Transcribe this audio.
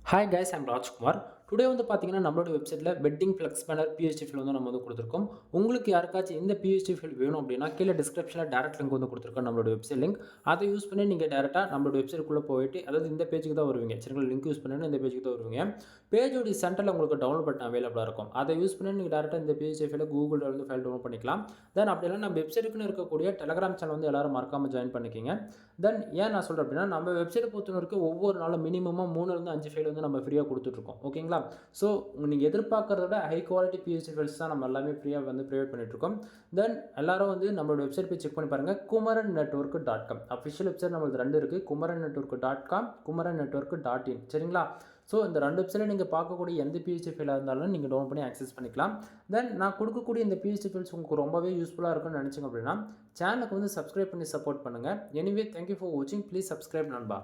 Hi guys, I'm Rajkumar. Today வந்து பார்த்தீங்கன்னா நம்மளோட வெப்சைட்டில் wedding flex banner PSD file வந்து நம்ம வந்து கொடுத்துருக்கோம். உங்களுக்கு யாருக்காச்சும் இந்த பிஎஸ்டி ஃபைல் வேணும் அப்படின்னா கீழே டிஸ்கிரிப்ஷனில் டேரக்ட் லிங்க் வந்து கொடுத்துருக்கோம், நம்மளோட வெப்சைட் லிங்க். அதை யூஸ் பண்ணி நீங்கள் டேரெக்டாக நம்மளோட வெப்சைட்டுக்குள்ளே போயிட்டு, அதாவது இந்த பேஜுக்கு தான் வருவீங்க. சரிங்களா, லிங்க் யூஸ் பண்ணி இந்த பேஜுக்கு தான் வருவீங்க. பேஜோடைய சென்டரில் உங்களுக்கு டவுன்லோட் பட்டன் அவைலபிளாக இருக்கும். அதை யூஸ் பண்ணி நீங்கள் டேரெக்டாக இந்த பிஎஸ்டி ஃபைலை கூகுளில் வந்து ஃபைல் டவுன்லோட் பண்ணிக்கலாம். தென் அப்படிலாம் நம்ம வெப்சைட்டுக்குன்னு இருக்கக்கூடிய டெலகிராம் சேனல் வந்து எல்லாரும் மறக்காமல் ஜாயின் பண்ணிக்கிங்க. தென் ஏன் நான் சொல்கிறேன் அப்படின்னா, நம்ம வெப்சைட்டை பொறுத்தவரைக்கும் ஒவ்வொரு நாளும் மினிமமாக 3-5 ஃபைல் வந்து நம்ம ஃப்ரீயாக கொடுத்துட்ருக்கோம். ஓகேங்களா? ஸோ நீங்கள் எதிர்பார்க்கறத விட ஹை குவாலிட்டி பிஎஸ்டி ஃபைல்ஸ் தான் நம்ம எல்லாமே ஃப்ரீயாக வந்து ப்ரொவைட் பண்ணிட்டுருக்கோம். தென் எல்லாரும் வந்து நம்மளோட வெப்சைட் போய் செக் பண்ணி பாருங்கள். kumarannetwork.com அஃபிஷியல் வெப்சைட் நம்மளுக்கு 2 இருக்குது. kumarannetwork.com, kumarannetwork.in. சரிங்களா? ஸோ இந்த 2 வெப்சைட்டில் நீங்கள் பார்க்கக்கூடிய எந்த பிஎஸ்டி ஃபைலாக இருந்தாலும் நீங்கள் டவுன் பண்ணி ஆக்சஸ் பண்ணிக்கலாம். தென் நான் கொடுக்கக்கூடிய இந்த பிஎஸ்டி ஃபைல்ஸ் உங்களுக்கு ரொம்பவே யூஸ்ஃபுல்லாக இருக்குன்னு நினச்சிங்க அப்படின்னா சேனலுக்கு வந்து சப்ஸ்கிரைப் பண்ணி சப்போர்ட் பண்ணுங்கள். எனிவே, தேங்க்யூ ஃபார் வாட்சிங். ப்ளீஸ் சப்ஸ்கிரைப் நண்பா.